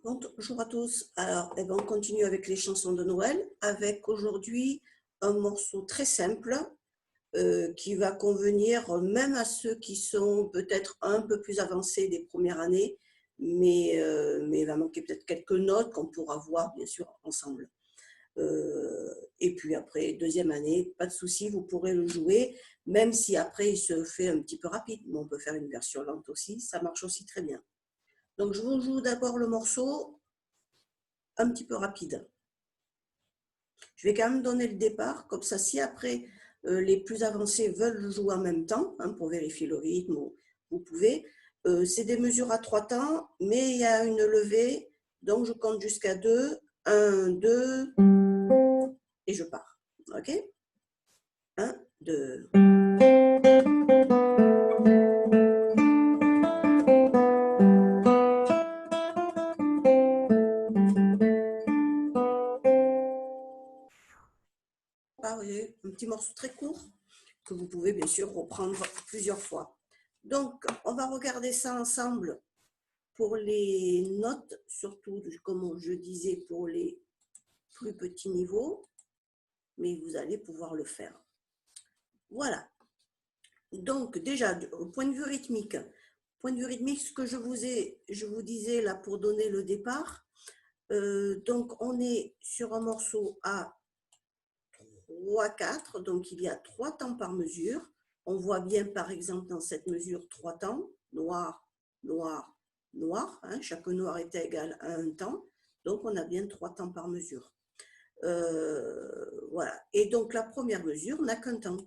Bonjour à tous. Alors, on continue avec les chansons de Noël, avec aujourd'hui un morceau très simple qui va convenir même à ceux qui sont peut-être un peu plus avancés des premières années, mais il va manquer peut-être quelques notes qu'on pourra voir bien sûr ensemble. Et puis après, deuxième année, pas de souci, vous pourrez le jouer, même si après il se fait un petit peu rapide. Mais on peut faire une version lente aussi, ça marche aussi très bien. Donc je vous joue d'abord le morceau un petit peu rapide. Je vais quand même donner le départ, comme ça si après les plus avancés veulent le jouer en même temps, pour vérifier le rythme, vous pouvez. C'est des mesures à 3 temps, mais il y a une levée, donc je compte jusqu'à 2, 1, 2, et je pars. Ok? 1, 2. Un petit morceau très court que vous pouvez bien sûr reprendre plusieurs fois. Donc, on va regarder ça ensemble pour les notes, surtout, comme je disais, pour les plus petits niveaux, mais vous allez pouvoir le faire. Voilà. Donc, déjà, au point de vue rythmique, ce que je vous disais là pour donner le départ, donc on est sur un morceau à 3-4, donc il y a 3 temps par mesure. On voit bien par exemple dans cette mesure 3 temps, noir, noir, noir, chaque noir est égal à un temps, donc on a bien 3 temps par mesure. Voilà, et donc la première mesure n'a qu'un temps,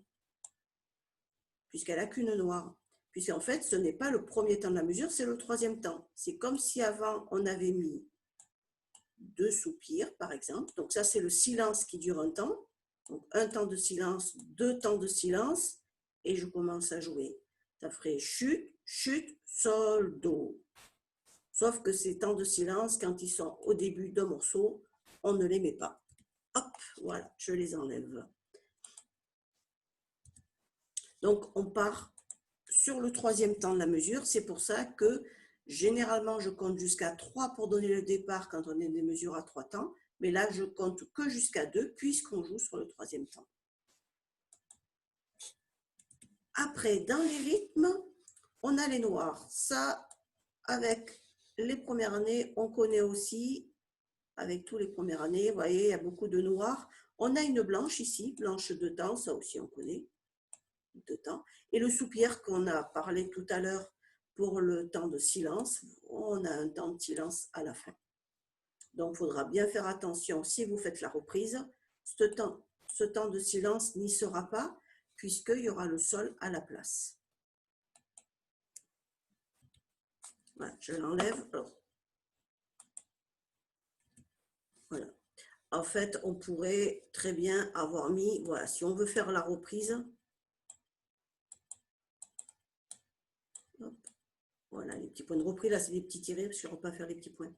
puisqu'elle n'a qu'une noire. Puisqu'en fait, ce n'est pas le premier temps de la mesure, c'est le troisième temps. C'est comme si avant, on avait mis 2 soupirs, par exemple. Donc ça, c'est le silence qui dure un temps. Donc un temps de silence, 2 temps de silence, et je commence à jouer. Ça ferait chute, chute, sol, do. Sauf que ces temps de silence, quand ils sont au début d'un morceau, on ne les met pas. Hop, voilà, je les enlève. Donc, on part sur le troisième temps de la mesure. C'est pour ça que généralement, je compte jusqu'à 3 pour donner le départ quand on a des mesures à 3 temps. Mais là, je compte que jusqu'à 2 puisqu'on joue sur le troisième temps. Après, dans les rythmes, on a les noirs. Ça, avec les premières années, on connaît aussi. Avec tous les premières années, vous voyez, il y a beaucoup de noirs. On a une blanche ici, blanche de temps, ça aussi on connaît. De temps. Et le soupir qu'on a parlé tout à l'heure pour le temps de silence, on a un temps de silence à la fin. Donc, il faudra bien faire attention si vous faites la reprise. Ce temps de silence n'y sera pas puisqu'il y aura le sol à la place. Voilà, je l'enlève. Voilà. En fait, on pourrait très bien avoir mis, voilà, si on veut faire la reprise, hop, voilà, les petits points de reprise, là, c'est des petits tirés, parce que je ne vais pas faire les petits points.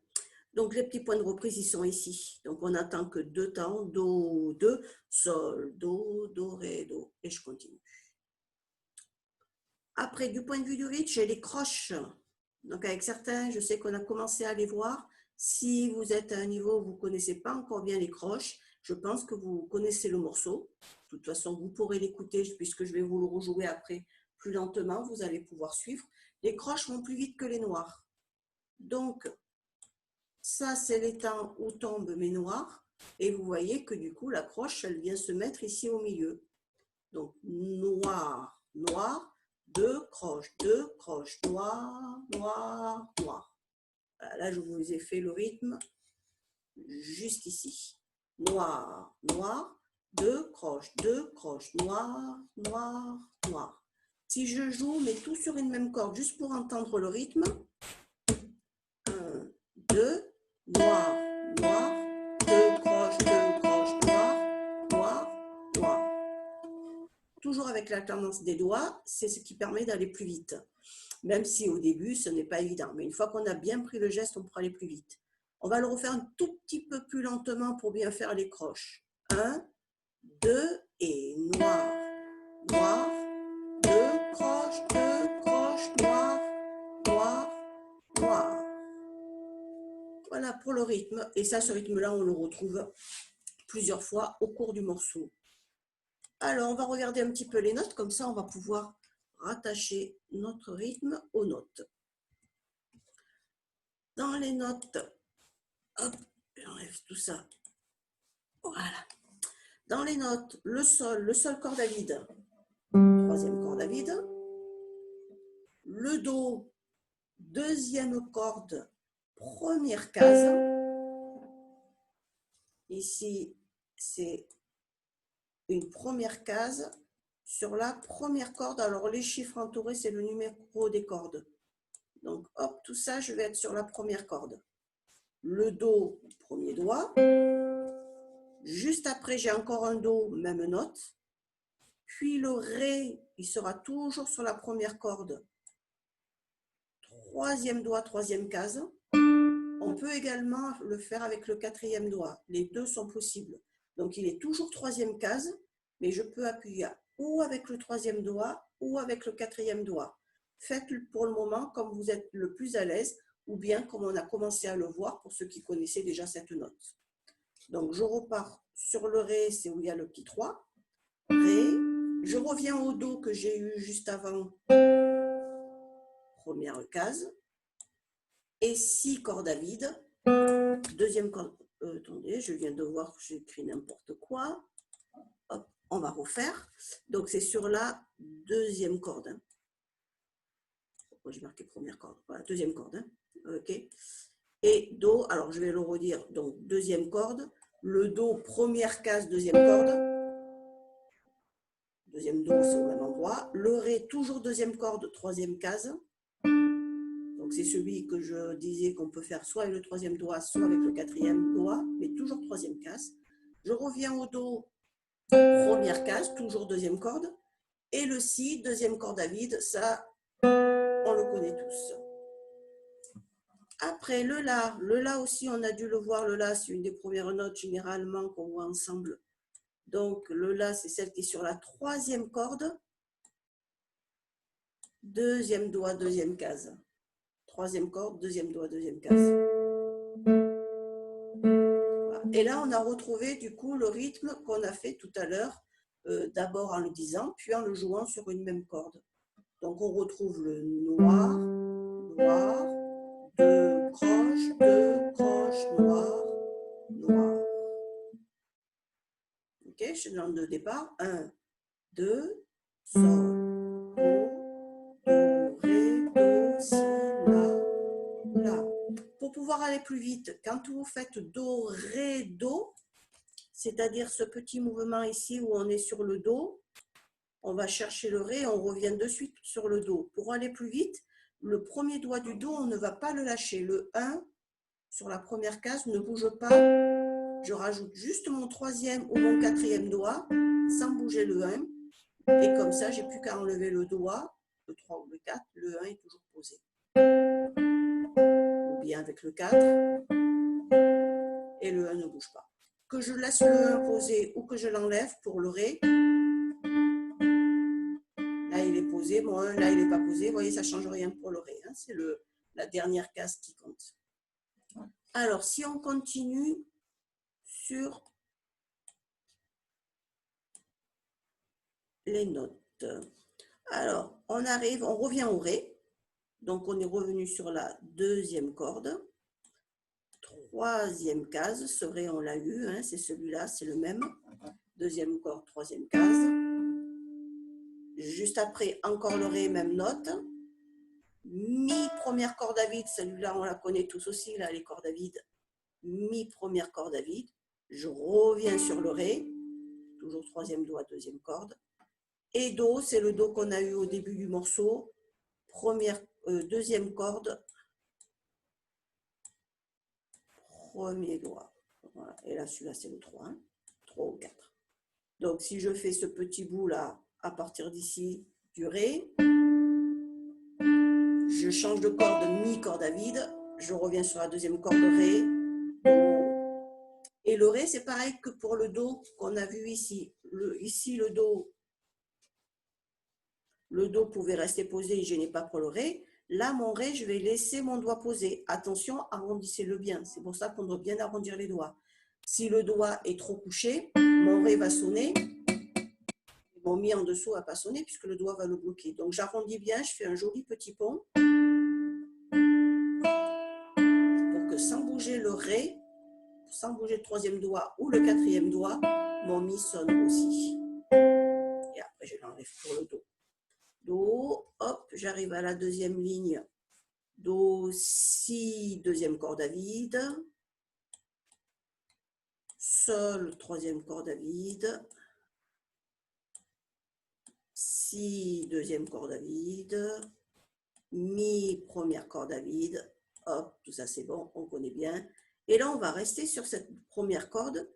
Donc, les petits points de reprise, ils sont ici. Donc, on n'attend que 2 temps, do, 2, sol, do, ré, do. Et je continue. Après, du point de vue du rythme, j'ai les croches. Donc, avec certains, je sais qu'on a commencé à les voir. Si vous êtes à un niveau où vous ne connaissez pas encore bien les croches, je pense que vous connaissez le morceau. De toute façon, vous pourrez l'écouter puisque je vais vous le rejouer après plus lentement. Vous allez pouvoir suivre. Les croches vont plus vite que les noirs. Donc, ça, c'est les temps où tombent mes noirs. Et vous voyez que du coup, la croche, elle vient se mettre ici au milieu. Donc, noir, noir, 2 croches, noir, noir, noir. Là, je vous ai fait le rythme juste ici. Noir, noir, 2 croches, noir, noir, noir. Si je joue, mais tout sur une même corde, juste pour entendre le rythme. 1, 2, noir, noir, 2 croches, noir, noir, noir. Toujours avec l'alternance des doigts, c'est ce qui permet d'aller plus vite. Même si au début, ce n'est pas évident. Mais une fois qu'on a bien pris le geste, on pourra aller plus vite. On va le refaire un tout petit peu plus lentement pour bien faire les croches. 1, 2 et noir, noir, 2 croches, noir, noir, noir. Voilà pour le rythme. Et ça, ce rythme-là, on le retrouve plusieurs fois au cours du morceau. Alors, on va regarder un petit peu les notes, comme ça, on va pouvoir rattacher notre rythme aux notes. Dans les notes, hop, j'enlève tout ça. Voilà. Dans les notes, le sol corde à vide, troisième corde à vide. Le do, deuxième corde, première case. Ici, c'est une première case sur la première corde. Alors, les chiffres entourés, c'est le numéro des cordes. Donc, hop, tout ça, je vais être sur la première corde. Le do, premier doigt. Juste après, j'ai encore un do, même note. Puis le ré, il sera toujours sur la première corde. Troisième doigt, troisième case. On peut également le faire avec le quatrième doigt. Les deux sont possibles. Donc, il est toujours troisième case, mais je peux appuyer ou avec le troisième doigt ou avec le quatrième doigt. Faites-le pour le moment comme vous êtes le plus à l'aise ou bien comme on a commencé à le voir pour ceux qui connaissaient déjà cette note. Donc, je repars sur le ré, c'est où il y a le petit 3. Ré. Je reviens au do que j'ai eu juste avant. Première case. Et 6 cordes à vide. Deuxième corde. Attendez, je viens de voir que j'ai écrit n'importe quoi. Hop, on va refaire. Donc, c'est sur la deuxième corde. Hein. Pourquoi j'ai marqué première corde? Voilà, deuxième corde. Hein. OK. Et do, alors je vais le redire. Donc, deuxième corde. Le do, première case, deuxième corde. Deuxième do, c'est au même endroit. Le ré, toujours deuxième corde, troisième case. Donc, c'est celui que je disais qu'on peut faire soit avec le troisième doigt, soit avec le quatrième doigt, mais toujours troisième case. Je reviens au do, première case, toujours deuxième corde. Et le si, deuxième corde à vide, ça, on le connaît tous. Après, le la aussi, on a dû le voir. Le la, c'est une des premières notes généralement qu'on voit ensemble. Donc, le la, c'est celle qui est sur la troisième corde. Deuxième doigt, deuxième case. Troisième corde, deuxième doigt, deuxième case. Voilà. Et là, on a retrouvé du coup le rythme qu'on a fait tout à l'heure, d'abord en le disant, puis en le jouant sur une même corde. Donc, on retrouve le noir, noir, deux croches, noir, noir. Ok, je donne de départ. 1, 2, sol, do, ré, do, si, la. Pour pouvoir aller plus vite, quand vous faites do, ré, do, c'est-à-dire ce petit mouvement ici où on est sur le do, on va chercher le ré, on revient de suite sur le do. Pour aller plus vite, le premier doigt du do, on ne va pas le lâcher. Le 1 sur la première case ne bouge pas. Je rajoute juste mon troisième ou mon quatrième doigt sans bouger le 1. Et comme ça, j'ai plus qu'à enlever le doigt, le 3 ou le 4, le 1 est toujours posé. Ou bien avec le 4, et le 1 ne bouge pas. Que je laisse le 1 posé ou que je l'enlève pour le ré. Là, il est posé, mon 1, là, il n'est pas posé. Vous voyez, ça ne change rien pour le ré. Hein. C'est la dernière case qui compte. Alors, si on continue sur les notes. Alors, on arrive, on revient au ré. Donc, on est revenu sur la deuxième corde. Troisième case, ce ré, on l'a eu, hein, c'est celui-là, c'est le même. Deuxième corde, troisième case. Juste après, encore le ré, même note. Mi, première corde à vide, celui-là, on la connaît tous aussi, là, les cordes à vide. Mi, première corde à vide. Je reviens sur le ré. Toujours troisième doigt, deuxième corde. Et do, c'est le do qu'on a eu au début du morceau. Deuxième corde. Premier doigt. Voilà. Et là, celui-là, c'est le 3. Hein. 3 ou 4. Donc, si je fais ce petit bout-là, à partir d'ici, du ré, je change de corde, mi, corde à vide, je reviens sur la deuxième corde, ré, do. Et le ré, c'est pareil que pour le do qu'on a vu ici. Ici, le do pouvait rester posé, il ne gênait pas pour le ré. Là, mon Ré, je vais laisser mon doigt posé. Attention, arrondissez-le bien. C'est pour ça qu'on doit bien arrondir les doigts. Si le doigt est trop couché, mon Ré va sonner. Mon Mi en dessous va pas sonner puisque le doigt va le bloquer. Donc, j'arrondis bien, je fais un joli petit pont. Pour que sans bouger le Ré, sans bouger le troisième doigt ou le quatrième doigt, mon Mi sonne aussi. Et après, je l'enlève pour le Do. Do, hop, j'arrive à la deuxième ligne. Do, Si, deuxième corde à vide. Sol, troisième corde à vide. Si, deuxième corde à vide. Mi, première corde à vide. Hop, tout ça c'est bon, on connaît bien. Et là, on va rester sur cette première corde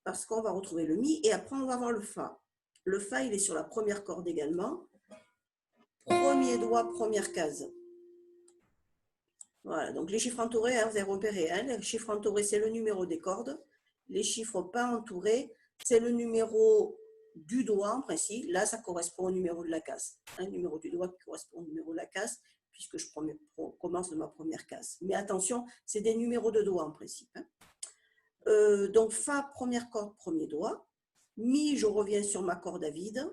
parce qu'on va retrouver le Mi et après, on va avoir le Fa. Le Fa, il est sur la première corde également. Premier doigt, première case. Voilà, donc les chiffres entourés, hein, vous avez repéré, hein, les chiffres entourés, c'est le numéro des cordes. Les chiffres pas entourés, c'est le numéro du doigt en principe. Là, ça correspond au numéro de la case. Un numéro du doigt qui correspond au numéro de la case, puisque je commence de ma première case. Mais attention, c'est des numéros de doigt en principe. Hein. Donc, Fa, première corde, premier doigt. Mi, je reviens sur ma corde à vide.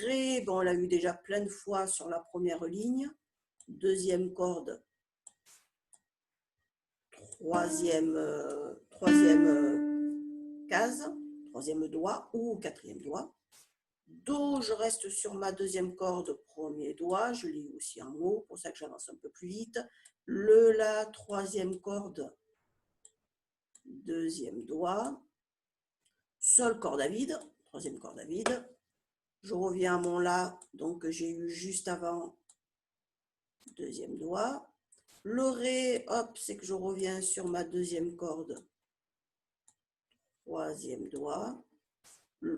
Ré, bon, on l'a eu déjà plein de fois sur la première ligne. Deuxième corde, troisième case, troisième doigt ou quatrième doigt. Do, je reste sur ma deuxième corde, premier doigt, je lis aussi en haut, pour ça que j'avance un peu plus vite. Le La, troisième corde, deuxième doigt. Sol, corde à vide, troisième corde à vide. Je reviens à mon La, donc que j'ai eu juste avant, deuxième doigt. Le Ré, hop, c'est que je reviens sur ma deuxième corde, troisième doigt,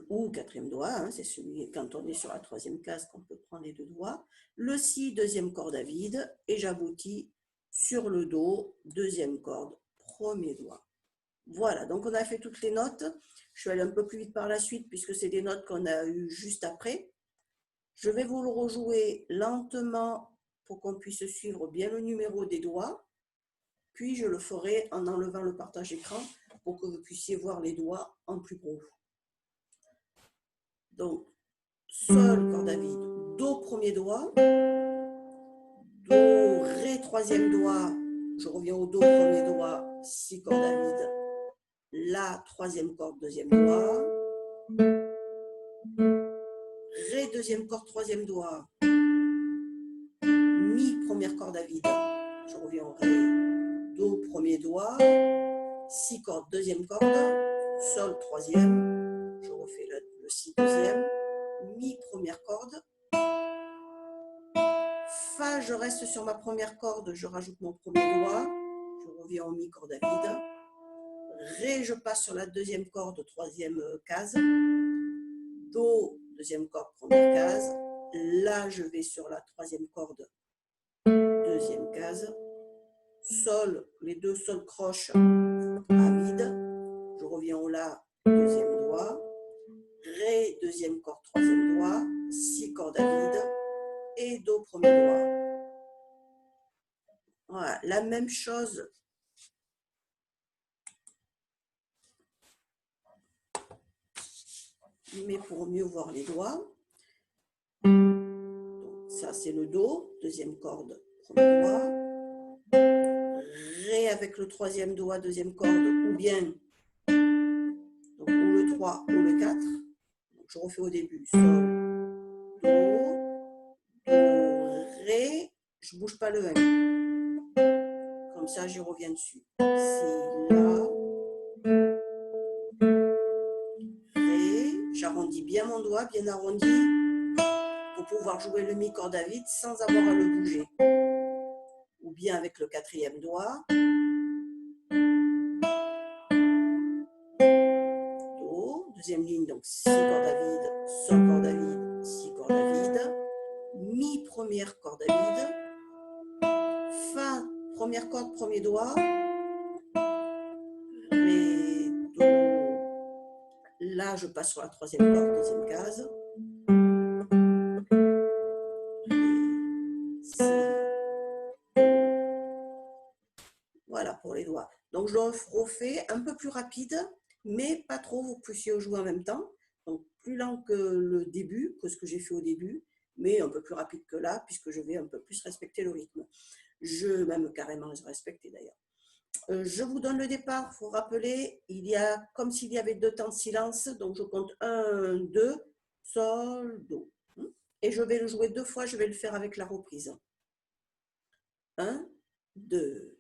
ou quatrième doigt, hein, c'est celui quand on est sur la troisième case qu'on peut prendre les deux doigts. Le Si, deuxième corde à vide, et j'aboutis sur le Do, deuxième corde, premier doigt. Voilà, donc on a fait toutes les notes. Je vais aller un peu plus vite par la suite puisque c'est des notes qu'on a eues juste après. Je vais vous le rejouer lentement pour qu'on puisse suivre bien le numéro des doigts. Puis je le ferai en enlevant le partage écran pour que vous puissiez voir les doigts en plus gros. Donc, Sol, corde à vide, Do, premier doigt, Do, Ré, troisième doigt, je reviens au Do, premier doigt, Si, corde à vide, La, troisième corde, deuxième doigt, Ré, deuxième corde, troisième doigt, Mi, première corde à vide, je reviens au Ré, Do, premier doigt, Si, corde, deuxième corde, Sol, troisième, je refais le Si, deuxième, Mi, première corde, Fa, je reste sur ma première corde, je rajoute mon premier doigt, je reviens au Mi, corde à vide, Ré, je passe sur la deuxième corde, troisième case, Do, deuxième corde, première case, La, je vais sur la troisième corde, deuxième case, Sol, les deux sols croches à vide, je reviens au La, deuxième doigt, Ré, deuxième corde, troisième doigt, Si, corde à vide, et Do, premier doigt. Voilà, la même chose. Mais pour mieux voir les doigts. Donc, ça, c'est le Do, deuxième corde, premier doigt. Ré avec le troisième doigt, deuxième corde, ou bien donc, ou le 3 ou le 4. Donc, je refais au début. Sol, Do, Do, Ré. Je ne bouge pas le 1. Comme ça, j'y reviens dessus. Si, La, Ré. J'arrondis bien mon doigt, bien arrondi, pour pouvoir jouer le Mi corde à vide sans avoir à le bouger. Ou bien avec le quatrième doigt. Do, deuxième ligne, donc Si corde à vide, Sol corde à vide, Si corde à vide, Mi première corde à vide, Fa première corde, premier doigt, Ré, Do, là je passe sur la troisième corde, deuxième case, Ré, Si, Voilà pour les doigts. Donc, je le refais un peu plus rapide, mais pas trop, vous puissiez jouer en même temps. Donc, plus lent que le début, que ce que j'ai fait au début, mais un peu plus rapide que là, puisque je vais un peu plus respecter le rythme. Même carrément respecter d'ailleurs. Je vous donne le départ, il faut rappeler, il y a comme s'il y avait 2 temps de silence, donc je compte 1, 2, sol, do. Et je vais le jouer 2 fois, je vais le faire avec la reprise. 1, 2.